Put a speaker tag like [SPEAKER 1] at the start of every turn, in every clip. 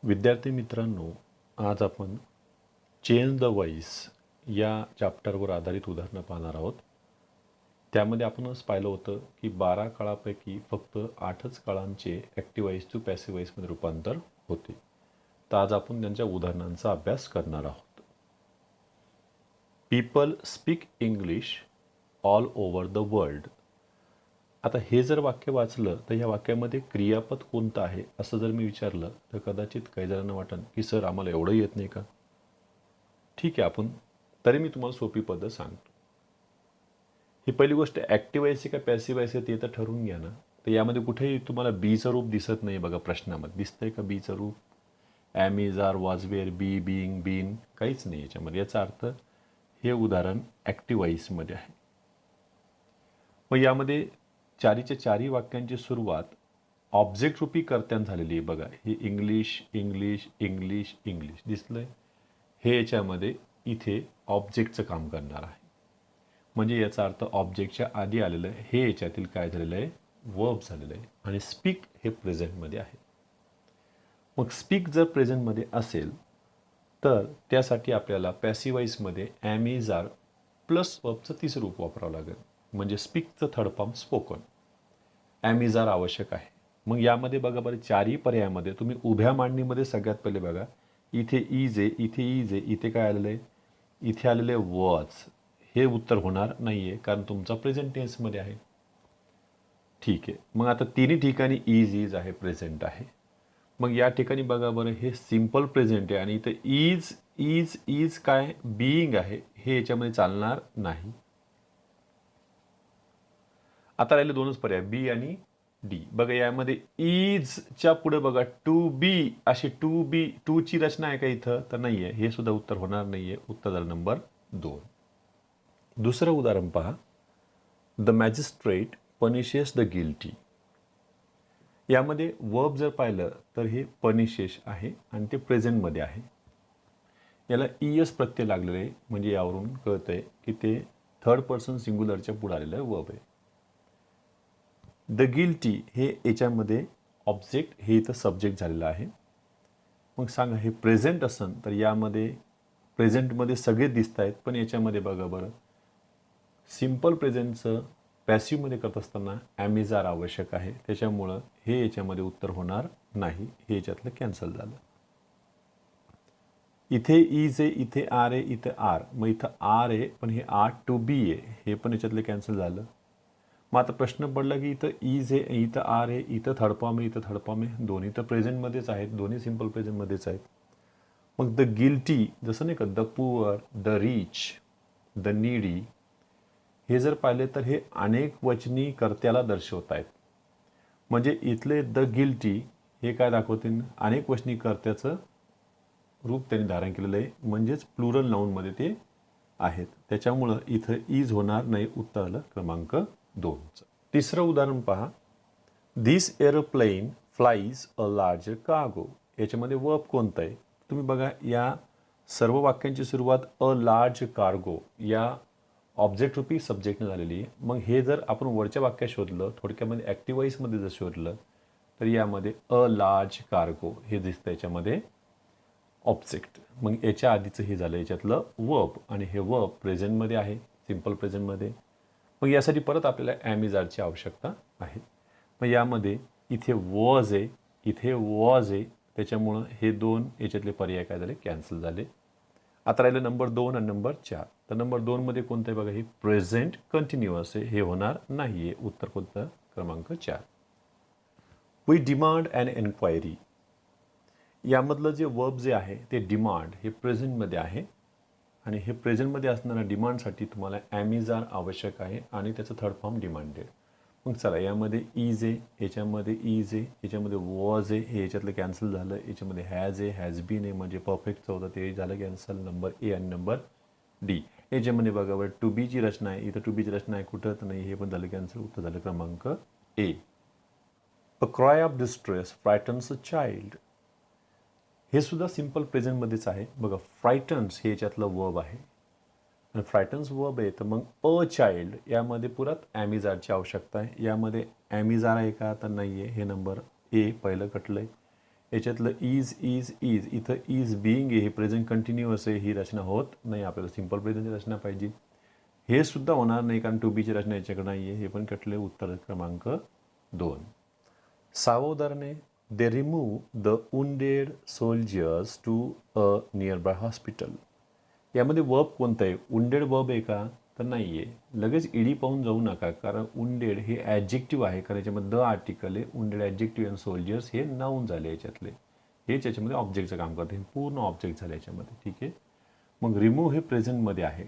[SPEAKER 1] विद्यार्थी मित्रांनो, आज आपण चेंज द व्हॉइस या चॅप्टरवर आधारित उदाहरणं पाहणार आहोत. त्यामध्ये आपणच पाहिलं होतं की 12 काळापैकी फक्त 8च काळांचे ॲक्टिव्ह व्हॉइस टू पॅसिव्ह व्हॉइसमध्ये रूपांतर होते. तर आज आपण त्यांच्या उदाहरणांचा अभ्यास करणार आहोत. People speak English all over the world. आता हे जर वाक्य वाचलं तर ह्या वाक्यामध्ये क्रियापद कोणतं आहे असं जर मी विचारलं तर कदाचित काही जणांना वाटेल की सर आम्हाला एवढं येत नाही का. ठीक आहे, आपण तरी मी तुम्हाला सोपी पद्धत सांगतो. ही पहिली गोष्ट ॲक्टिव्ह व्हायची का पॅसिव्ह व्हायचं ते तर ठरवून घ्या ना. तर यामध्ये कुठेही तुम्हाला बीचं रूप दिसत नाही बघा. प्रश्नामध्ये दिसतंय का बीचं रूप? Am is are was were be being been काहीच नाही याच्यामध्ये. याचा अर्थ हे उदाहरण ॲक्टिव्ह व्हॉइसमध्ये आहे. मग यामध्ये चारीच्या चारी वाक्यांची सुरुवात ऑब्जेक्ट रूपी कर्त्यान झालेली आहे बघा. हे इंग्लिश इंग्लिश इंग्लिश इंग्लिश दिसलंय. हे याच्यामध्ये इथे ऑब्जेक्टचं काम करणार आहे. म्हणजे याचा अर्थ ऑब्जेक्टच्या आधी आलेलं आहे. हे याच्यातील काय झालेलं आहे? वर्ब झालेलं आहे. आणि स्पीक हे प्रेझेंटमध्ये आहे. मग स्पीक जर प्रेझेंटमध्ये असेल तर त्यासाठी आपल्याला पॅसिव्ह व्हॉइसमध्ये ॲम इज आर प्लस वर्बचं तिसरं रूप वापरावं लागेल. म्हणजे स्पीकचं third form spoken. Am is are आवश्यक आहे. मग यामध्ये बघा बरं, चारही पर्यायामध्ये तुम्ही उभ्या मांडणीमध्ये सगळ्यात पहिले बघा, इथे इज आहे, इथे इज आहे, इथे काय आलेलं आहे? इथे आलेलं आहे वॉज. हे उत्तर होणार नाही आहे कारण तुमचा प्रेझेंट टेन्समध्ये आहे. ठीक आहे, मग आता तिन्ही ठिकाणी इज आहे, प्रेझेंट आहे. मग या ठिकाणी बघा बरं, हे सिम्पल प्रेझेंट आहे आणि इथं इज इज इज काय बीइंग आहे, हे याच्यामध्ये चालणार नाही. आता राहिले दोनच पर्याय, बी आणि डी. बघा यामध्ये इजच्या पुढे बघा टू बी, अशी टू बी टूची रचना आहे का इथं? तर नाही आहे. हे सुद्धा उत्तर होणार नाही आहे. उत्तर झालं नंबर 2. दुसरं उदाहरण पहा. The magistrate punishes the guilty. यामध्ये वर्ब जर पाहिलं तर हे पनिशेस आहे आणि ते प्रेझेंटमध्ये आहे. याला ईएस प्रत्यय लागलेलं आहे. म्हणजे यावरून कळतंय की ते थर्ड पर्सन सिंग्युलरच्या पुढे आलेलं वर्ब आहे. द गिल्टी हे याच्यामध्ये ऑब्जेक्ट, हे इथं सब्जेक्ट झालेलं आहे. मग सांगा, हे प्रेझेंट असन तर यामध्ये प्रेझेंटमध्ये सगळे दिसत आहेत, पण याच्यामध्ये बघा बरं, सिम्पल प्रेझेंटचं पॅसिव्हमध्ये करत असताना ॲम इज आर आवश्यक आहे. त्याच्यामुळं हे याच्यामध्ये उत्तर होणार नाही. हे याच्यातलं कॅन्सल झालं. इथे इज आहे, इथे आर आहे, इथे आर. मग इथं आर आहे पण हे आर टू बी आहे, हे पण याच्यातलं कॅन्सल झालं. मग आता प्रश्न पडला की इथं इज आहे, इथं आर आहे, इथं थर्ड फॉर्म आहे, इथं थर्ड फॉर्म आहे. दोन्ही तर प्रेझेंटमध्येच आहेत, दोन्ही सिम्पल प्रेझेंटमध्येच आहेत. मग द गिल्टी जसं नाही का, the poor, the rich, the needy, हे जर पाहिले तर हे अनेक वचनी कर्त्याला दर्शवत आहेत. म्हणजे इथले द गिल्टी हे काय दाखवतील? अनेक वचनी कर्त्याचं रूप त्यांनी धारण केलेलं आहे. म्हणजेच प्लुरल नाऊनमध्ये ते आहेत. त्याच्यामुळं इथं इज होणार नाही. उत्तर आलं क्रमांक 2. तिसरं उदाहरण पहा. This aeroplane flies a larger cargo. याच्यामध्ये वर्ब कोणतं आहे? तुम्ही बघा, या सर्व वाक्यांची सुरुवात अ लार्ज कार्गो या ऑब्जेक्ट रूपी सब्जेक्टने झालेली आहे. मग हे जर आपण वरच्या वाक्यात शोधलं, थोडक्यामध्ये ॲक्टिव्ह व्हॉइसमध्ये जर शोधलं तर यामध्ये अ लार्ज कार्गो हे दिसतं याच्यामध्ये ऑब्जेक्ट. मग याच्या आधीचं हे झालं याच्यातलं वर्ब आणि हे वर्ब प्रेझेंटमध्ये आहे, सिम्पल प्रेझेंटमध्ये. मग यासाठी परत आपल्याला ॲम इज आरची आवश्यकता आहे. मग यामध्ये इथे वॉज आहे, इथे वॉज आहे. त्याच्यामुळं हे दोन याच्यातले पर्याय काय झाले? कॅन्सल झाले. आता राहिलं नंबर 2 आणि नंबर 4. तर नंबर 2 मध्ये कोणतं आहे बघा, हे प्रेझेंट कंटिन्युअस आहे, हे होणार नाही आहे. उत्तर कोणतं? क्रमांक 4. We demand and enquiry. यामधलं जे वर्ब जे आहे ते डिमांड हे प्रेझेंटमध्ये आहे आणि हे प्रेझेंटमध्ये असणाऱ्या डिमांडसाठी तुम्हाला ॲम इज आर आवश्यक आहे आणि त्याचं थर्ड फॉर्म डिमांडेड. मग चला, यामध्ये इज आहे, याच्यामध्ये इज आहे, याच्यामध्ये वॉज आहे, हे याच्यातलं कॅन्सल झालं. याच्यामध्ये हॅज आहे, हॅज बीन आहे, म्हणजे परफेक्टचं होतं ते झालं कॅन्सल. नंबर ए आणि नंबर डी. याच्यामध्ये बघा बरं, टू बीची रचना आहे, इथं टू बीची रचना आहे कुठं? तर नाही, हे पण झालं कॅन्सल. उत्तर झालं क्रमांक A. A cry of distress frightens a child. हे सुद्धा सिम्पल प्रेझेंटमध्येच आहे बघा. फ्रायटन्स हे याच्यातलं वर्ब आहे आणि फ्रायटन्स वर्ब आहे. तर मग अ चाइल्ड यामध्ये पुरात ॲम इज आवश्यकता आहे. यामध्ये ॲम इज आहे का? तर नाही आहे. हे नंबर ए पहिलं कटलं आहे. याच्यातलं इज इथं इज बिईंग आहे, हे प्रेझेंट कंटिन्युअस आहे, ही रचना होत नाही. आपल्याला सिंपल प्रेझेंटची रचना पाहिजे. हे सुद्धा होणार नाही कारण टू बीची रचना याच्याकडे नाही आहे. हे पण कटले. उत्तर क्रमांक 2. 6वं उदाहरण आहे, they remove the wounded soldiers to a nearby hospital. यामध्ये वर्ब कोणतं आहे? वुंडेड वर्ब आहे का? तर नाही आहे. लगेच ईडी पाहून जाऊ नका, कारण वुंडेड हे ॲडजेक्टिव्ह आहे, कारण याच्यामध्ये द आर्टिकल आहे. वुंडेड ॲडजेक्टिव्ह आणि सोल्जर्स हे नाऊन झाले याच्यातले. हेच याच्यामध्ये ऑब्जेक्टचं काम करते. पूर्ण ऑब्जेक्ट झाले याच्यामध्ये. ठीक आहे. मग रिमूव्ह हे प्रेझेंटमध्ये आहे.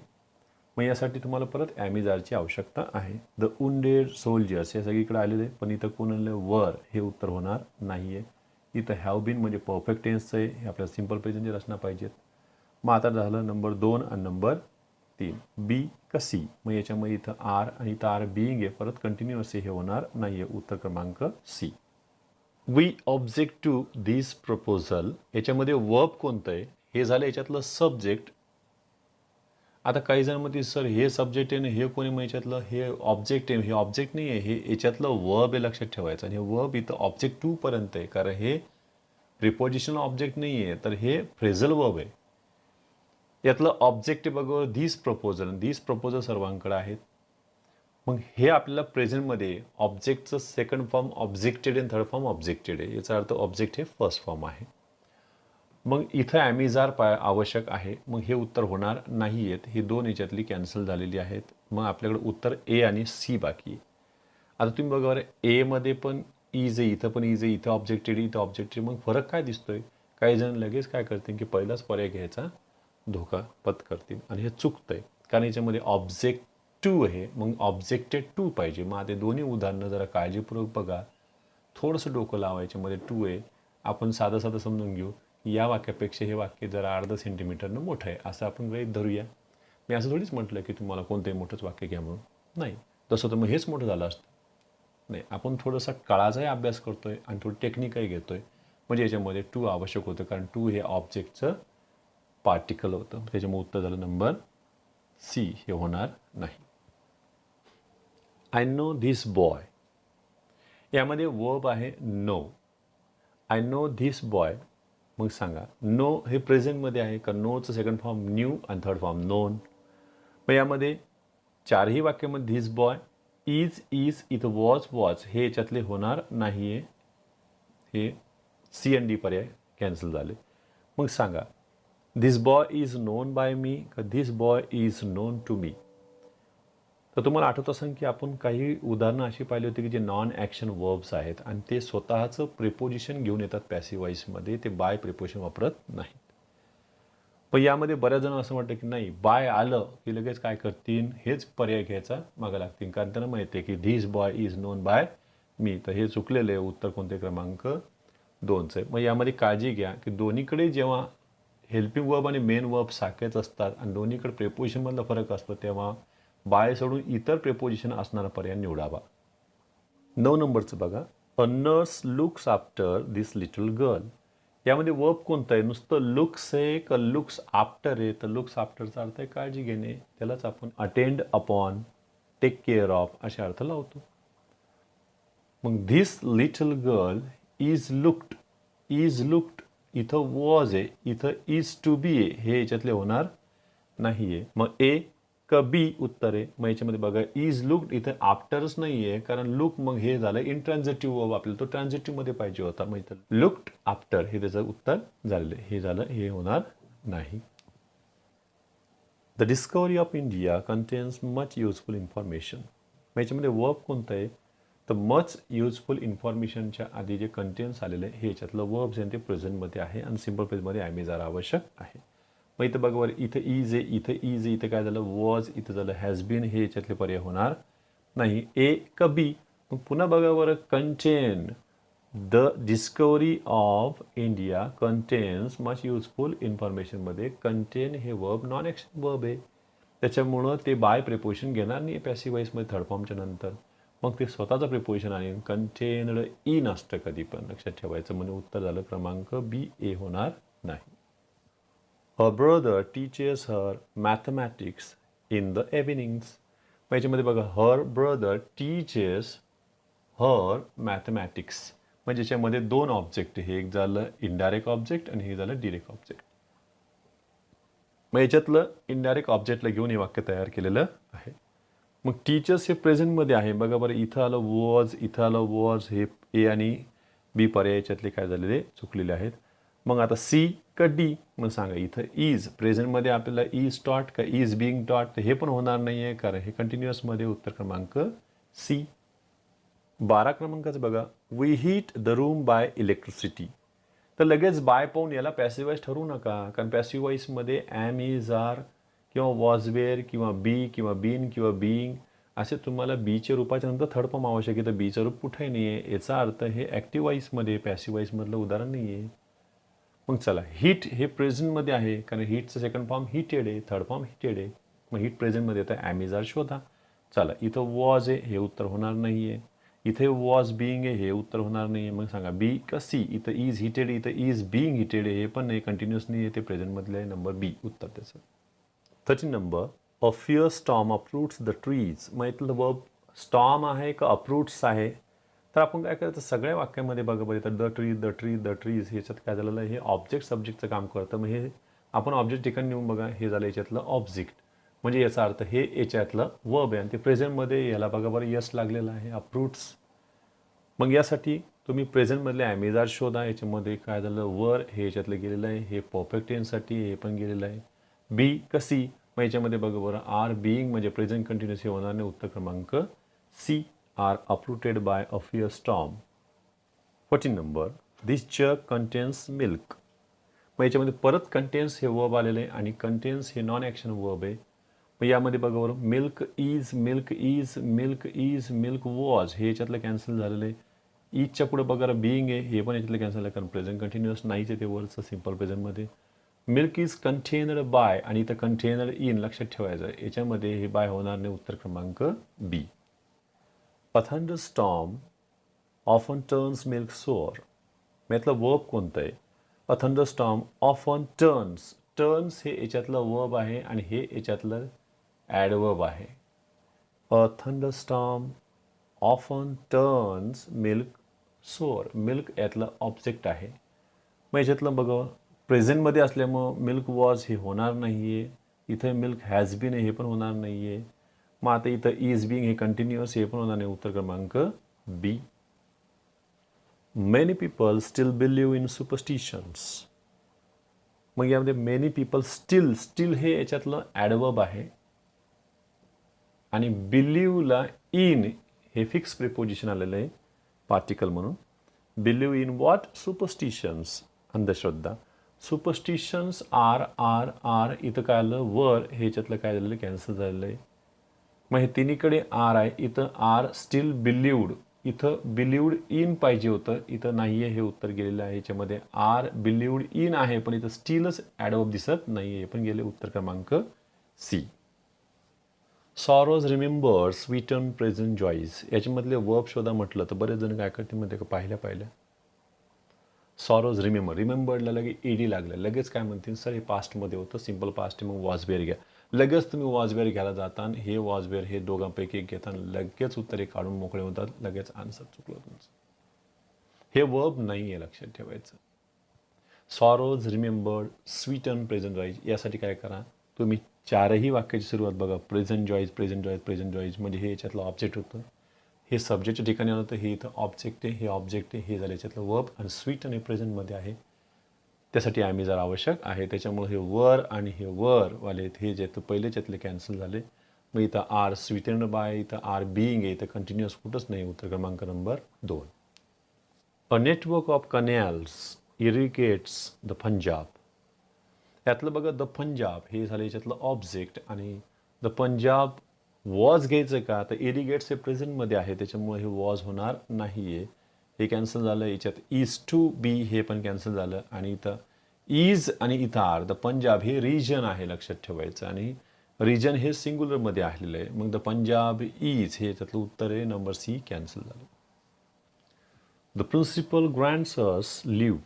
[SPEAKER 1] मग यासाठी तुम्हाला परत ॲमिजारची आवश्यकता आहे. द वुंडेड सोल्जर्स हे सगळीकडे आलेले, पण इथं कोणाला वर हे उत्तर होणार नाही आहे. इथं हॅव बीन म्हणजे परफेक्ट टेन्सचं आहे. हे आपल्याला सिंपल प्रेझेंटची रचना पाहिजेत. मग आता झालं नंबर 2 आणि नंबर 3. बी का सी? मग याच्यामध्ये इथं आर आणि इथं आर बिईंग आहे, परत कंटिन्युअस हे होणार नाही आहे. उत्तर क्रमांक C. We object to this proposal. याच्यामध्ये वर्ब कोणतं आहे? हे झालं याच्यातलं सब्जेक्ट. आता काही जण म्हणतील सर हे सब्जेक्ट आहे ना, हे कोणी मग याच्यातलं हे ऑब्जेक्ट आहे. हे ऑब्जेक्ट नाही आहे, हे याच्यातलं वर्ब आहे, लक्षात ठेवायचं. आणि हे वर्ब इथं ऑब्जेक्ट टू पर्यंत आहे, कारण हे प्रिपोजिशन ऑब्जेक्ट नाही आहे, तर हे फ्रेझल वर्ब आहे. यातलं ऑब्जेक्ट आहे बघा धिस प्रपोजल. धिस प्रपोजल सर्वांकडे आहेत. मग हे आपल्याला प्रेझेंटमध्ये ऑब्जेक्टचं सेकंड फॉर्म ऑब्जेक्टेड आणि थर्ड फॉर्म ऑब्जेक्टेड आहे. याचा अर्थ ऑब्जेक्ट हे फर्स्ट फॉर्म आहे. मग इथं ॲमिजार आवश्यक आहे. मग हे उत्तर होणार नाही आहेत. हे दोन याच्यातली कॅन्सल झालेली आहेत. मग आपल्याकडे उत्तर ए आणि सी बाकी आहे. आता तुम्ही बघा बरं, एमध्ये पण इज आहे, इथं पण इज आहे, इथं ऑब्जेक्टेड, इथं ऑब्जेक्टेड. मग फरक काय दिसतोय? काही जण लगेच काय करतील की पहिलाच पर्याय घ्यायचा धोका पत्करतील, आणि हे चुकतंय, कारण याच्यामध्ये ऑब्जेक्ट टू आहे. मग ऑब्जेक्टेड टू पाहिजे. मग आता दोन्ही उदाहरणं जरा काळजीपूर्वक बघा. थोडंसं डोकं लावायच्यामध्ये टू आहे. आपण साधं साधं समजून घेऊ. या वाक्यापेक्षा हे वाक्य जरा अर्धा सेंटीमीटरनं मोठं आहे असं आपण गृहीत धरूया. मी असं थोडीच म्हटलं की तुम्हाला कोणतंही मोठंच वाक्य घ्या म्हणून. नाही, तसं तर मग हेच मोठं झालं असतं. नाही, आपण थोडासा काळाचाही अभ्यास करतोय आणि थोडी टेक्निकही घेतोय. म्हणजे याच्यामध्ये टू आवश्यक होतं, कारण टू हे ऑब्जेक्टचं पार्टिकल होतं. त्याच्यामुळे उत्तर झालं नंबर सी, हे होणार नाही. I know this boy. यामध्ये वर्ब आहे know. I know this boy. मग सांगा, नो हे प्रेझेंटमध्ये आहे का? नोचं सेकंड फॉर्म न्यू आणि थर्ड फॉर्म नोन. मग यामध्ये चारही वाक्यामध्ये धिस बॉय, इज इथं वॉज हे याच्यातले होणार नाही आहे. हे सी एन डी पर्याय कॅन्सल झाले. मग सांगा, this boy is known by me का this boy is known to me? तर तुम्हाला आठवत असेल की आपण काही उदाहरणं अशी पाहिली होती की जे नॉन ॲक्शन वर्ब्स आहेत आणि ते स्वतःचं प्रिपोजिशन घेऊन येतात पॅसिव्ह वॉइसमध्ये. ते बाय प्रिपोजिशन वापरत नाहीत. पण यामध्ये बऱ्याच जण असं वाटतं की नाही, बाय आलं की लगेच काय करतील, हेच पर्याय घ्यायचा मागं लागतील, कारण त्यांना माहिती आहे की this boy is known by me. तर हे चुकलेलं आहे. उत्तर कोणते? क्रमांक 2चं आहे. मग यामध्ये काळजी घ्या की दोन्हीकडे जेव्हा हेल्पिंग वर्ब आणि मेन वर्ब सारखेच असतात आणि दोन्हीकडे प्रिपोजिशनमधला फरक असतो, तेव्हा बाय सोडून इतर प्रिपोजिशन असणारा पर्याय निवडावा. 9 नंबरचं बघा, a nurse looks after this little girl. यामध्ये वर्ब कोणतं आहे? नुसतं लुक्स आहे का लुक्स आफ्टर आहे? तर लुक्स आफ्टरचा अर्थ आहे काळजी घेणे. त्यालाच आपण attend upon, take care of अशा अर्थ लावतो. मग this little girl is looked इथं वॉज आहे, इथं इज टू बी आहे. हे याच्यातले होणार नाही आहे. मग ए का बी उत्तर आहे. मग याच्यामध्ये बघा, इज लुक्ड इथं आफ्टरच नाही आहे, कारण लुक मग हे झालं इंट्रान्झिटिव्ह वर्ब. आपल्याला तो ट्रान्झिटिव्हमध्ये पाहिजे होता. मग इथं लुक्ड आफ्टर हे त्याचं उत्तर झालेलं आहे. हे झालं, हे होणार नाही. The discovery of India contains much useful information. मग याच्यामध्ये वर्ब कोणतं आहे? तर मच युजफुल इन्फॉर्मेशनच्या आधी जे कंटेन्स आलेलं आहे हे याच्यातलं वर्ब्स आहे, ते प्रेझेंटमध्ये आहे आणि सिम्पल प्रेझेंटमध्ये ॲमिजार आवश्यक आहे. मग इथं बघा बरं, इथं इज आहे, इथं काय झालं वॉज, इथं झालं हॅज बीन. हे याच्यातले पर्याय होणार नाही. ए का बी? मग पुन्हा बघा बरं, contain the discovery of India contains much useful इन्फॉर्मेशनमध्ये कंटेन हे वर्ब नॉन ॲक्शन वर्ब आहे, त्याच्यामुळं ते बाय प्रिपोजिशन घेणार नाही पॅसिव्ह वॉइसमध्ये थर्ड फॉर्मच्या नंतर. मग ते स्वतःचं प्रिपोजिशन आणि कंटेनड इन असतं कधी पण, लक्षात ठेवायचं. म्हणजे उत्तर झालं क्रमांक बी, ए होणार नाही. Her brother teaches her mathematics in the evenings. याच्यामध्ये बघा, her brother teaches her mathematics. म्हणजे याच्यामध्ये दोन ऑब्जेक्ट, हे एक झालं इनडायरेक्ट ऑब्जेक्ट आणि हे झालं डिरेक्ट ऑब्जेक्ट. मग याच्यातलं इनडायरेक्ट ऑब्जेक्टला घेऊन हे वाक्य तयार केलेलं आहे. मग टीचर्स हे प्रेझेंटमध्ये आहे. बघा बरं, इथं आलं वॉज, इथं आलं वॉज, हे ए आणि बी पर्याय याच्यातले काय झालेले चुकलेले आहेत. मग आता सी का डी, मग सांगा. इथं इज प्रेझेंटमध्ये आपल्याला इज टॉट का इज बिंग टॉट, तर हे पण होणार नाही आहे कारण हे कंटिन्युअसमध्ये. उत्तर क्रमांक सी. 12 क्रमांकाचं बघा, we heat the room by electricity. तर लगेच बाय पाहून याला पॅसिव्ह वॉइस ठरवू नका, कारण पॅसिव्ह वॉइसमध्ये ॲम, इज, आर किंवा वॉज, वेअर किंवा बी किंवा बीन किंवा बीइंग असे तुम्हाला बीच्या रूपाच्या नंतर थर्ड फॉर्म आवश्यक आहे. तर बीचं रूप कुठेही नाही आहे. याचा अर्थ हे ॲक्टिव्ह वॉइसमध्ये, पॅसिव्ह वॉइसमधलं उदाहरण नाही आहे. मग चला, हीट हे प्रेझेंटमध्ये आहे कारण हीटचं सेकंड फॉर्म हीटेड आहे, थर्ड फॉर्म हीटेड आहे. मग हीट प्रेझेंटमध्ये येतं, ॲम, इज, आर शोधा. चला, इथं वॉज आहे, हे उत्तर होणार नाही आहे. इथे वॉज बिईंग आहे, हे उत्तर होणार नाही आहे. मग सांगा बी का सी. इथं इज हिटेड, इथं इज बिईंग हिटेड आहे, हे पण नाही, कंटिन्युअस नाही आहे, ते प्रेझेंटमधलं आहे. नंबर बी उत्तर त्याचं. 13 number, a fierce storm uproots the trees. मग इथलं वर्ब स्टॉर्म आहे का अप्रूट्स आहे. तर आपण काय करायचं, सगळ्या वाक्यामध्ये बघा बरं, तर the tree, the tree, the trees ह्याच्यात काय झालेलं आहे, हे ऑब्जेक्ट सब्जेक्टचं काम करतं. मग हे आपण ऑब्जेक्ट ठिकाणी नेऊन बघा, हे झालं याच्यातलं ऑब्जेक्ट, म्हणजे याचा अर्थ हे याच्यातलं वर्ब आहे आणि ते प्रेझेंटमध्ये याला बघा बरं यस लागलेलं आहे, अप्रूट्स. मग यासाठी तुम्ही प्रेझेंटमधले ॲमेजार शोधा. याच्यामध्ये काय झालं, वर हे याच्यातलं गेलेलं आहे, हे परफेक्ट टेन्ससाठी हे पण गेलेलं आहे. बी का सी, मग याच्यामध्ये बघा बरं, आर बिईंग म्हणजे प्रेझेंट कंटिन्युअस हे होणार नाही. उत्तर क्रमांक C, are uprooted by a fierce storm. 14 नंबर, दिस जग कंटेन्स मिल्क. मग याच्यामध्ये परत कंटेन्स हे वर्ब आलेलं आहे आणि कंटेन्स हे नॉन ॲक्शन वर्ब आहे. मग यामध्ये बघा बरं, milk is, milk is, milk is, milk was हे याच्यातलं कॅन्सल झालेलं आहे. इजच्या पुढे बघा बिईंग आहे, हे पण याच्यातलं कॅन्सल आहे कारण प्रेझेंट कंटिन्युअस नाहीच आहे ते वर्डचं simple प्रेझेंटमध्ये. Milk is contained bye आणि इथं कंटेनड इन लक्षात ठेवायचं, याच्यामध्ये हे बाय होणार नाही. उत्तर क्रमांक बी. A thunderstorm often turns milk sour. मग यातलं वर्ब कोणतं आहे. A thunderstorm often turns, turns हे याच्यातलं वर्ब आहे आणि हे याच्यातलं ॲडवर्ब आहे. A thunderstorm often turns milk sour. Milk यातलं ऑब्जेक्ट आहे. मग याच्यातलं बघा, प्रेझेंटमध्ये असल्यामुळं मिल्क वॉज हे होणार नाही आहे. इथे मिल्क हॅज बीन हे पण होणार नाही आहे. मग आता इथं इज बिंग हे कंटिन्युअस हे पण होणार नाही. उत्तर क्रमांक B. Many people still believe in superstitions. मग यामध्ये मेनी पीपल स्टील, स्टील हे याच्यातलं ॲडवर्ब आहे आणि बिलीव्हला इन हे फिक्स प्रिपोजिशन आलेलं आहे पार्टिकल म्हणून. बिलीव्ह इन व्हॉट, सुपरस्टिशन्स, अंधश्रद्धा. सुपरस्टिशन्स आर, आर, आर, इथं काय आलं वर हे याच्यातलं काय झालेलं कॅन्सल झालेलं आहे. मग हे तिन्हीकडे आर आहे, इथं आर स्टील बिलीव्ड, इथं बिलीव्ड इन पाहिजे होतं, इथं नाही आहे, हे उत्तर गेलेलं आहे. याच्यामध्ये आर बिलीव्ड इन आहे पण इथं स्टीलच ॲडवर्ब दिसत नाही आहे, पण गेले. उत्तर क्रमांक सी. सॉरोज रिमेंबर स्वीटन प्रेझेंट जॉईज. याच्यामधले वर्ब शोधा म्हटलं तर बरेच जण काय करते मध्ये पाहिल्या सॉरोज रिमेंबर, रिमेंबरला लगे ईडी लागलं, लगेच काय म्हणतील सर हे पास्टमध्ये होतं, सिम्पल पास्ट आहे, मग वॉजवेअर घ्या. लगेच तुम्ही वॉजवेअर घ्यायला जाता आणि हे वॉजवेअर हे दोघांपैकी एक घेता, लगेच उत्तरे काढून मोकळे होतात, लगेच आन्सर चुकलं तुमचं. हे वर्ब नाही आहे, लक्षात ठेवायचं. सॉरोज रिमेंबर्ड स्वीटन प्रेझेंट जॉईज, यासाठी काय करा तुम्ही, चारही वाक्याची सुरुवात बघा, प्रेझेंट जॉईज, प्रेझेंट जॉईज, प्रेझेंट जॉईज, म्हणजे हे याच्यातलं ऑब्जेक्ट होतं, हे सब्जेक्टच्या ठिकाणी आलं तर हे इथं ऑब्जेक्ट आहे, हे ऑब्जेक्ट आहे, हे झालं याच्यातलं वर्ब आणि स्वीटन हे प्रेझेंटमध्ये आहे, त्यासाठी आम्ही जर आवश्यक आहे. त्याच्यामुळे हे वर आणि हे वर वाले हे जे पहिलेच्यातले कॅन्सल झाले. मग इथं आर स्वीटेंड बाय, इथं आर बिईंग आहे, इथं कंटिन्युअस कुठंच नाही. उत्तर क्रमांक number 2. A network of canals irrigates the Punjab. यातलं बघा द पंजाब हे झालं याच्यातलं ऑब्जेक्ट आणि द पंजाब वॉज घ्यायचं का, तर इरिगेट्स हे प्रेझेंटमध्ये आहे, त्याच्यामुळे हे वॉज होणार नाही आहे, हे कॅन्सल झालं. याच्यात इज टू बी हे पण कॅन्सल झालं आणि इथं इज आणि इथं आर. द पंजाब हे रिजन आहे, लक्षात ठेवायचं, आणि रिजन हे सिंग्युलरमध्ये आलेलं आहे. मग द पंजाब इज हे याच्यातलं उत्तर आहे, नंबर सी कॅन्सल झालं. The principal grants us leave.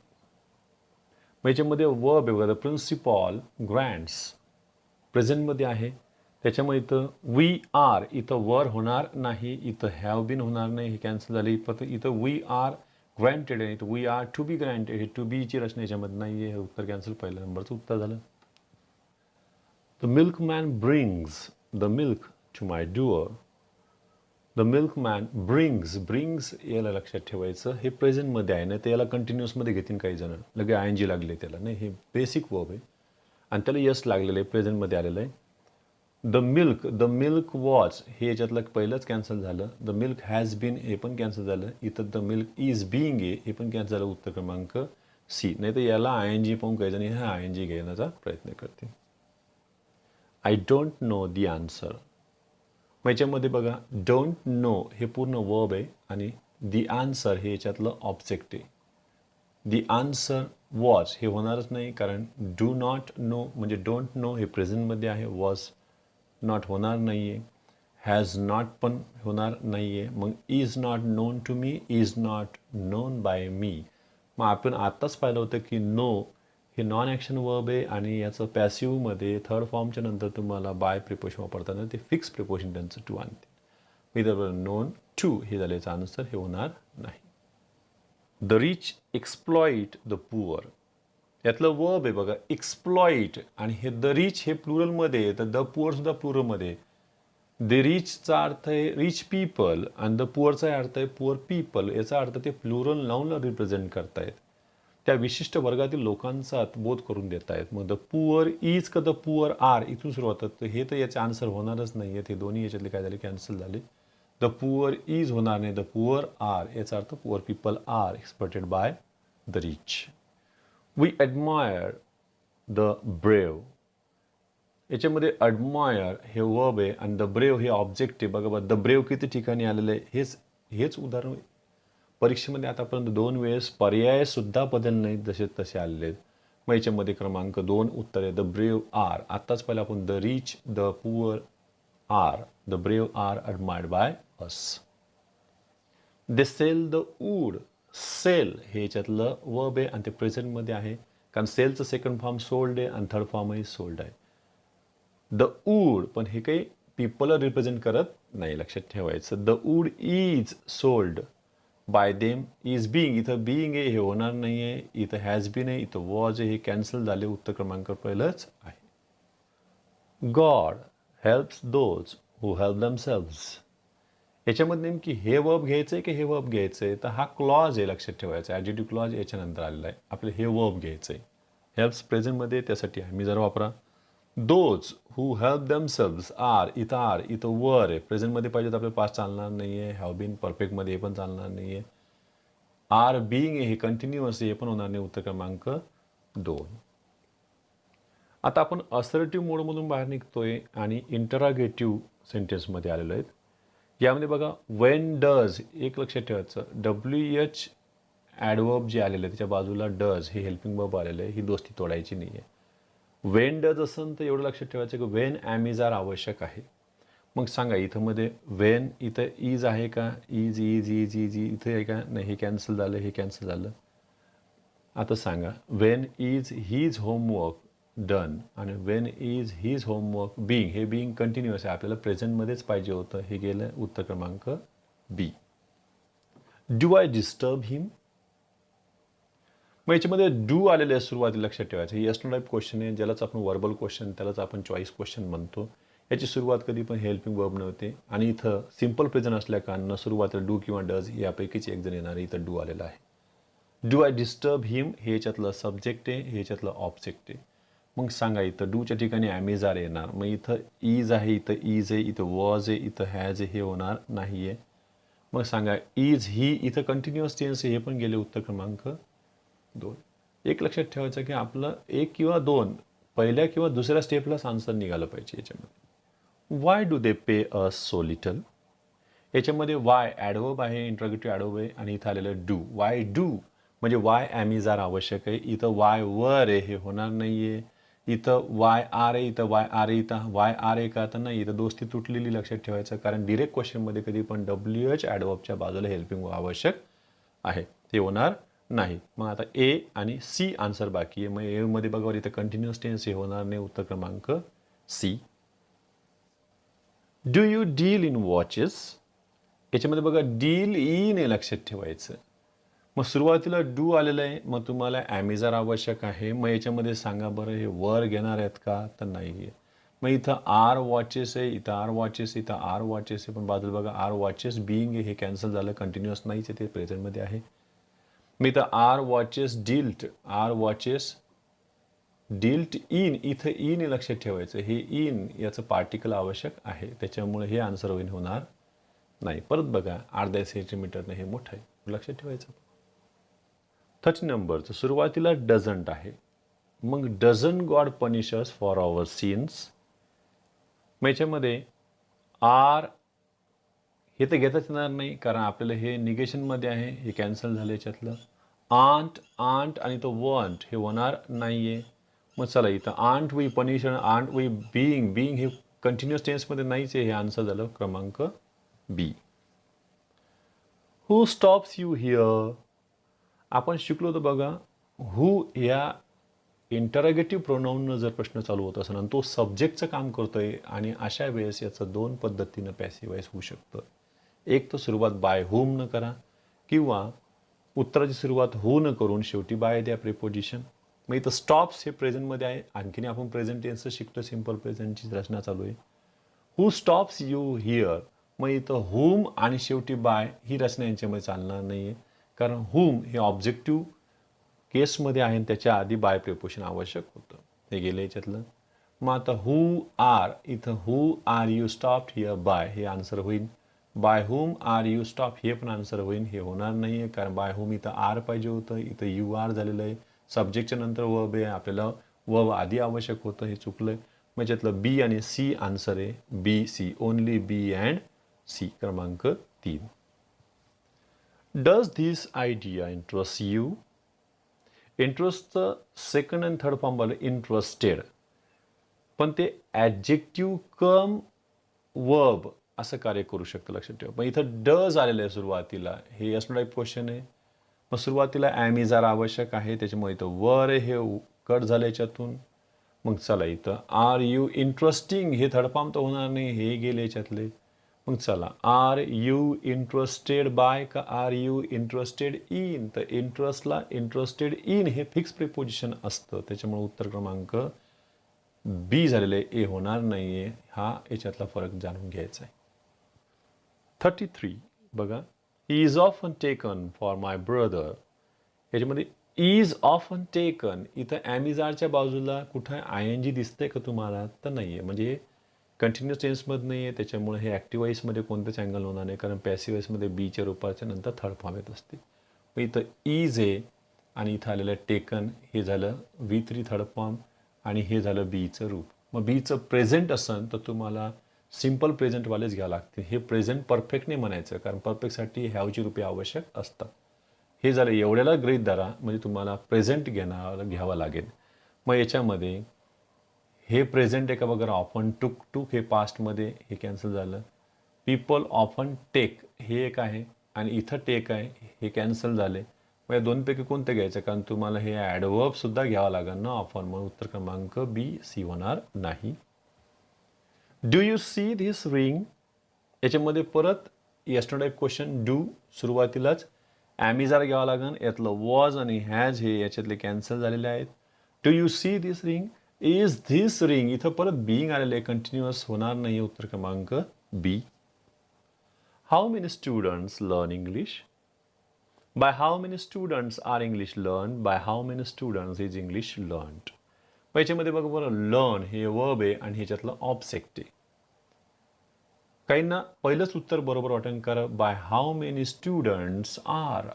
[SPEAKER 1] मग याच्यामध्ये वर्ब आहे बघा, द प्रिन्सिपॉल ग्रँड्स प्रेझेंटमध्ये आहे, त्याच्यामुळे इथं वी आर, इथं वर होणार नाही, इथं हॅव बीन होणार नाही, हे कॅन्सल झाले. इथं वी आर ग्रँटेड आहे तर we are to be granted, हे टू बीची रचना याच्यामध्ये नाही आहे, हे उत्तर कॅन्सल, पहिल्या नंबरचं उत्तर झालं. The milkman brings the milk to my door. The milkman brings याला लक्षात ठेवायचं, हे प्रेझेंटमध्ये आहे ना, ते याला कंटिन्युअसमध्ये घेतील काही जण, लगे आय एन जी लागले त्याला, नाही हे बेसिक वर्ब आहे आणि त्याला यस लागलेलं आहे, प्रेझेंटमध्ये आलेलं आहे. द मिल्क वॉज हे याच्यातलं पहिलंच कॅन्सल झालं. द मिल्क हॅज बीन हे पण कॅन्सल झालं. इथं द मिल्क इज बिईंग हे पण कॅन्सल झालं, उत्तर क्रमांक सी. नाही तर याला आय एन जी पाहून काही जण हा आय एन जी घेण्याचा प्रयत्न करतील. I don't know the answer. मग याच्यामध्ये बघा डोंट नो हे पूर्ण वर्ब आहे आणि दी आन्सर हे याच्यातलं ऑब्जेक्ट आहे. दी आन्सर वॉज हे होणारच नाही, कारण डू नॉट नो म्हणजे डोंट नो हे प्रेझेंटमध्ये आहे, वॉज नॉट होणार नाही आहे, हॅज नॉट पण होणार नाही आहे. मग is not known to me, is not known by me. मग आपण आत्ताच पाहिलं होतं की नो हे नॉन ॲक्शन वर्ब आहे आणि याचं पॅसिव्हमध्ये थर्ड फॉर्मच्या नंतर तुम्हाला बाय प्रिपोजिशन वापरताना ते फिक्स प्रिपोजिशन त्यांचं टू आणते. इथं नोन टू हे झालं याचं आन्सर, हे होणार नाही. The rich exploit the poor. यातलं वर्ब आहे बघा एक्सप्लॉइट आणि हे द रिच हे प्लुरलमध्ये आहे, तर द पुअर सुद्धा प्लुरलमध्ये. द रिचचा अर्थ आहे रिच पीपल आणि द पुअरचा अर्थ आहे पुअर पीपल. याचा अर्थ ते प्लुरल नाऊनला रिप्रेझेंट करतायत, त्या विशिष्ट वर्गातील लोकांचा बोध करून देत आहेत. मग द पुअर इज का द पुअर आर इथून सुरुवात होतं, हे तर याचे आन्सर होणारच नाही आहेत. हे दोन्ही याच्यातले काय झाले, कॅन्सल झाले. द पुअर इज होणार नाही, द पुअर आर याचा अर्थ poor people are exploited by the rich. We admire the brave. याच्यामध्ये अडमायर हे वर्ब आहे आणि द ब्रेव हे ऑब्जेक्ट आहे. बघा द ब्रेव किती ठिकाणी आलेलं आहे, हेच उदाहरण परीक्षेमध्ये आतापर्यंत 2 वेळेस पर्याय सुद्धा बदल नाहीत, जसे तसे आलेले आहेत. मग याच्यामध्ये क्रमांक 2 उत्तर आहे द ब्रेव आर. आत्ताच पहिला आपण the rich the poor are, the brave are admired by us. They sell the wood. Sell हे याच्यातलं वर्ब आहे आणि ते प्रेझेंटमध्ये आहे, कारण सेलचं सेकंड फॉर्म सोल्ड आहे आणि थर्ड फॉर्मही सोल्ड आहे. द वूड पण हे काही पीपलला रिप्रेझेंट करत नाही, लक्षात ठेवायचं. The wood is sold by them. Is being इथं बिईंग आहे, हे होणार नाही आहे. इथं हॅज बीन आहे, इथं वॉज आहे, हे कॅन्सल झाले, उत्तर क्रमांक पहिलंच आहे. God helps those who help themselves. याच्यामध्ये नेमकी हे वर्ब घ्यायचं आहे की हे वर्ब घ्यायचं आहे, तर हा क्लॉज आहे, लक्षात ठेवायचा. ॲडजेक्टिव्ह क्लॉज याच्यानंतर आलेला आहे. आपलं हे वर्ब घ्यायचं आहे, हेल्प्स प्रेझेंटमध्ये, त्यासाठी आहे. मी जर वापरा those who help themselves are, इथं वर आहे, प्रेझेंटमध्ये पाहिजे तर आपल्याला पास्ट चालणार नाही आहे. हॅव बीन परफेक्टमध्ये हे पण चालणार नाही आहे. आर बिईंग हे कंटिन्युअस हे पण होणार नाही, उत्तर क्रमांक 2. आता आपण असर्टिव्ह मोडमधून बाहेर निघतोय आणि इंटरागेटिव्ह सेंटेन्समध्ये आलेलो आहेत. यामध्ये बघा वेन डज एक लक्षात ठेवायचं, WH ॲडवर्ब जे आलेलं आहे त्याच्या बाजूला डज हे हेल्पिंग वर्ब आलेलं आहे, ही दोस्ती तोडायची नाही आहे. वेन डज असेल तर एवढं लक्षात ठेवायचं की वेन ॲम इज आर आवश्यक आहे. मग सांगा इथं मध्ये वेन इथं इज आहे का, इज इथं आहे का, नाही, हे कॅन्सल झालं, हे कॅन्सल झालं. आता सांगा when is his homework done आणि when is his homework being, हे बिईंग कंटिन्युअस आहे, आपल्याला प्रेझेंटमध्येच पाहिजे होतं, हे गेलं, उत्तर क्रमांक B. Do I disturb him. मग याच्यामध्ये डू आलेले आहे सुरुवातीला, लक्षात ठेवायचं. ही यस नो टाईप क्वेश्चन आहे, ज्यालाच आपण वर्बल क्वेश्चन, त्यालाच आपण चॉईस क्वेश्चन म्हणतो. याची सुरुवात कधी पण हेल्पिंग वर्ब नव्हते आणि इथं सिम्पल प्रेझेंट असल्या कारणानं सुरुवातीला डू किंवा डज यापैकीच एक जण येणार आहे, इथं डू आलेला आहे. डू आय डिस्टर्ब हिम हे याच्यातलं सब्जेक्ट आहे, हे याच्यातलं ऑब्जेक्ट आहे. मग सांगा इथं डूच्या ठिकाणी ॲमेझार येणार, मग इथं इज आहे, इथं इज आहे, इथं वॉज आहे, इथं हॅज आहे, हे होणार नाही आहे. मग सांगा इज ही इथं कंटिन्युअस टेन्स आहे, हे पण गेले, उत्तर क्रमांक 2. एक लक्षात ठेवायचं की आपलं 1 किंवा 2 पहिल्या किंवा दुसऱ्या स्टेपलाच आन्सर निघालं पाहिजे याच्यामध्ये. Why do they pay us so little. याच्यामध्ये वाय ॲडवर्ब आहे, इंट्रोगेटिव्ह ॲडवर्ब आहे आणि इथं आलेलं डू. वाय डू म्हणजे वाय ॲम आर आवश्यक आहे. इथं वाय वर आहे, हे होणार नाही आहे. इथं वाय आर आहे, इथं वाय आर आहे, इथं वाय आर आहे का, तर नाही, इथं दोस्ती तुटलेली, लक्षात ठेवायचं. कारण डिरेक्ट क्वेश्चनमध्ये कधी पण WH ॲडवर्बच्या बाजूला हेल्पिंग आवश्यक आहे, ते होणार नाही. मग आता ए आणि सी आन्सर बाकी आहे. मग एमध्ये बघा इथं कंटिन्युअस टेन्स, हे होणार नाही, उत्तर क्रमांक C. Do you deal in watches. याच्यामध्ये बघा डील इन हे लक्षात ठेवायचं. मग सुरुवातीला डू आलेलं आहे, मग तुम्हाला ॲमिजार आवश्यक आहे. मग याच्यामध्ये सांगा बरं हे वर घेणार आहेत का? तर नाही आहे. मग इथं आर वॉचेस आहे, इथं आर वॉचेस, इथं आर वॉचेस आहे, पण बाजूला बघा आर वॉचेस बिईंग हे कॅन्सल झालं, कंटिन्युअस नाहीच आहे, ते प्रेझेंटमध्ये आहे. मग इथं are watches dealt, are watches dealt in, इथं इन लक्षात ठेवायचं, हे इन याचं पार्टिकल आवश्यक आहे, त्याच्यामुळे हे आन्सर होणार नाही. परत बघा अर्ध्या सेंटीमीटरने हे मोठं आहे, लक्षात ठेवायचं. 30 नंबरचं सुरुवातीला डझंट आहे, मग does God punish us for our sins. मग याच्यामध्ये आर हे तर घेताच येणार नाही, कारण आपल्याला हे निगेशनमध्ये आहे, हे कॅन्सल झालं याच्यातलं. आंट, आंट आणि तो वॉन्ट हे होणार नाहीये. मग चला इथं आंट वी पनिश आणि आंट वी बिईंग, बिईंग हे कंटिन्युअस टेन्समध्ये नाहीच आहे, हे आन्सर झालं क्रमांक बी. हू स्टॉप्स यू हिअर, आपण शिकलो होतो बघा, हू या इंटरोगेटिव्ह प्रोनाऊननं जर प्रश्न चालू होत असेल आणि तो सब्जेक्टचं काम करतोय, आणि अशा वेळेस याचं दोन पद्धतीनं पॅसिवाइज होऊ शकतं. एक तर सुरुवात बाय हुम न करा, किंवा उत्तराची सुरुवात हो न करून शेवटी बाय द्या प्रिपोजिशन. मग इथं स्टॉप्स हे प्रेझेंटमध्ये आहे, आणखीन आपण प्रेझेंट टेन्सचं शिकतो, सिम्पल प्रेझेंटची रचना चालू आहे. हू स्टॉप्स यू हिअर, मग इथं हुम आणि शेवटी बाय ही रचना यांच्यामध्ये चालणार नाही आहे, कारण हुम हे ऑब्जेक्टिव्ह केसमध्ये आहे आणि त्याच्या आधी बाय प्रिपोजिशन आवश्यक होतं, हे गेलं याच्यातलं. मग आता हू आर, इथं who are you stopped here by हे आन्सर होईल. By whom are you stop हे पण आन्सर होईल, हे होणार नाही आहे, कारण बाय हुम इथं आर पाहिजे होतं, इथं यू आर झालेलं आहे. सब्जेक्टच्या नंतर वर्ब आहे, आपल्याला वर्ब आधी आवश्यक होतं, हे चुकलं आहे. मग याच्यातलं बी आणि सी आन्सर आहे, B C, only B and C, क्रमांक 3. Does this idea interest you, इंटरेस्टचं सेकंड अँड थर्ड फॉर्म आलं इंटरेस्टेड, पण ते ॲडजेक्टिव्ह कम वर्ब असं कार्य करू शकतं, लक्षात ठेवा. पण इथं डज आलेलं आहे सुरुवातीला, हे यस नो टाईप क्वेश्चन आहे. मग सुरुवातीला ॲमिजार आवश्यक आहे, त्याच्यामुळे इथं वर हे कट झालं याच्यातून. मग चला इथं आर यू इंटरेस्टिंग हे थर्ड फॉर्म तर होणार नाही, हे गेले याच्यातले. मग चला आर यू इंटरेस्टेड बाय का आर यू इंटरेस्टेड इन, तर इंटरेस्टला इंटरेस्टेड इन हे फिक्स प्रिपोजिशन असतं, त्याच्यामुळे उत्तर क्रमांक बी झालेले ए होणार नाहीये. हा याच्यातला फरक जाणून घ्यायचा आहे. 33 बघा, is often taken for my brother, याच्यामध्ये इज ऑफन टेकन, इथं ॲमिजारच्या बाजूला कुठं आय एन जी दिसतंय का तुम्हाला, तर नाही आहे, म्हणजे कंटिन्युअस टेन्समध्ये नाही आहे, त्याच्यामुळे हे ॲक्टिव्ह वाईसमध्ये कोणतंच अँगल होणार नाही, कारण पॅसिव्ह वाईसमध्ये बीच्या रूपाच्या नंतर थर्ड फॉर्म येत असते. मग इथं इज आहे आणि इथं आलेलं टेकन हे झालं V3 थर्ड फॉर्म, आणि हे झालं बीचं रूप. मग बीचं प्रेझेंट असेल तर तुम्हाला सिम्पल प्रेझेंटवालेच घ्यावं लागते, हे प्रेझेंट परफेक्ट नाही म्हणायचं, कारण परफेक्टसाठी हॅवची रूपे आवश्यक असतात. हे झालं एवढ्याला गृहीत धरा, म्हणजे तुम्हाला प्रेझेंट घ्यावं लागेल. मग याच्यामध्ये हे प्रेझेंट आहे का बघा, ऑफन टूक, टूक हे पास्टमध्ये, हे कॅन्सल झालं. पीपल ऑफन टेक हे एक आहे, आणि इथं टेक आहे, हे कॅन्सल झाले. मग या दोनपैकी कोणतं घ्यायचं, कारण तुम्हाला हे ॲडवर्ब सुद्धा घ्यावं लागेल ना ऑफन, मग उत्तर क्रमांक बी सी होणार नाही. Do you see this ring, याच्यामध्ये परत yes no type question, do सुरुवातीलाच ॲमिजार घ्यावा लागेल, यातलं वॉज आणि हॅज हे याच्यातले कॅन्सल झालेले आहेत. Do you see this ring, is this ring, इथं परत बिईंग आलेले आहे, कंटिन्युअस होणार नाही, उत्तर क्रमांक B. How many students learn English, by how many students are English learned, by how many students is English learned. याच्यामध्ये बघा बरं, लर्न हे वर्ब आहे आणि ह्याच्यातलं ऑब्जेक्ट आहे. काहींना पहिलंच उत्तर बरोबर वाटेल, कारण by how many students are,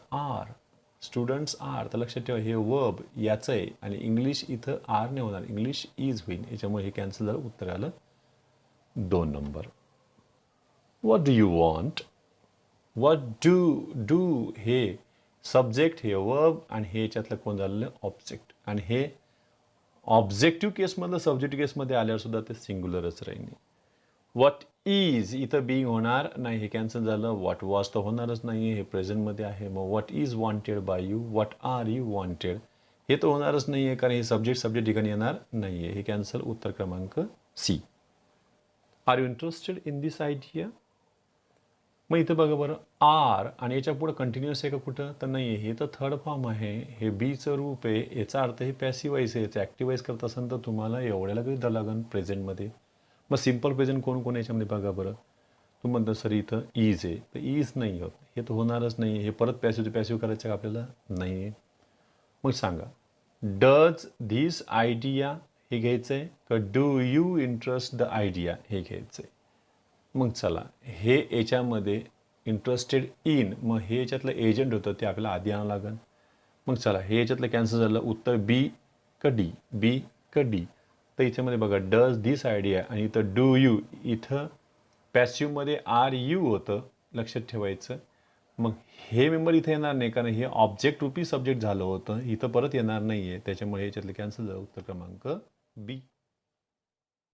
[SPEAKER 1] students are, तर लक्षात ठेवा हे वर्ब याचं आहे, आणि इंग्लिश इथं आर नाही होणार, इंग्लिश इज होईल, याच्यामुळे हे कॅन्सल झालं, उत्तर आलं 2 number. What do you want, what do हे सब्जेक्ट, हे वर्ब, आणि हे याच्यातलं कोण झालेलं ऑब्जेक्ट, आणि हे ऑब्जेक्टिव्ह केसमधलं सब्जेक्टिव्ह केसमध्ये आल्यावर सुद्धा ते सिंग्युलरच राहील. व्हॉट इज इथं बिईंग होणार नाही, हे कॅन्सल झालं. व्हॉट वॉज तर होणारच नाही, हे प्रेझेंटमध्ये आहे. मग what is wanted by you, what are you wanted हे तर होणारच नाही आहे, कारण हे सब्जेक्ट ठिकाणी येणार नाही आहे, हे कॅन्सल, उत्तर क्रमांक C. Are you interested in this idea, मग इथं बघा बरं आर आणि याच्या पुढे कंटिन्युअस आहे का कुठं तर नाही आहे. हे तर थर्ड फॉर्म आहे, हे बीचं रूप आहे. याचा अर्थ हे पॅसिवाईज आहे. याचं ॲक्टिवाईज करत असाल तर तुम्हाला एवढ्याला काही द्यावं लागेल प्रेझेंटमध्ये. मग सिम्पल प्रेझेंट कोण कोण याच्यामध्ये बघा बरं. तुम्ही म्हणता सर इथं इज आहे, तर इज नाही होत, हे तर होणारच नाही आहे. हे परत पॅसिव्ह टू पॅसिव्ह करायचं का आपल्याला नाही आहे. मग सांगा डज धिस आयडिया हे घ्यायचं आहे का do you interest the idea हे घ्यायचं आहे. मग चला हे याच्यामध्ये इंटरेस्टेड इन, मग हे याच्यातलं एजंट होतं ते आपल्याला आधी आणावं लागेल. मग चला हे याच्यातलं कॅन्सल झालं. उत्तर बी का डी, बी का डी. तर याच्यामध्ये बघा डज दिस आयडिया आणि इथं डू यू, इथं पॅसिव्हमध्ये आर यू होतं, लक्षात ठेवायचं. मग हे मेंबर इथे येणार नाही कारण हे ऑब्जेक्ट रूपी सब्जेक्ट झालं होतं, इथं परत येणार नाही आहे, त्याच्यामुळे याच्यातलं कॅन्सल झालं. उत्तर क्रमांक बी.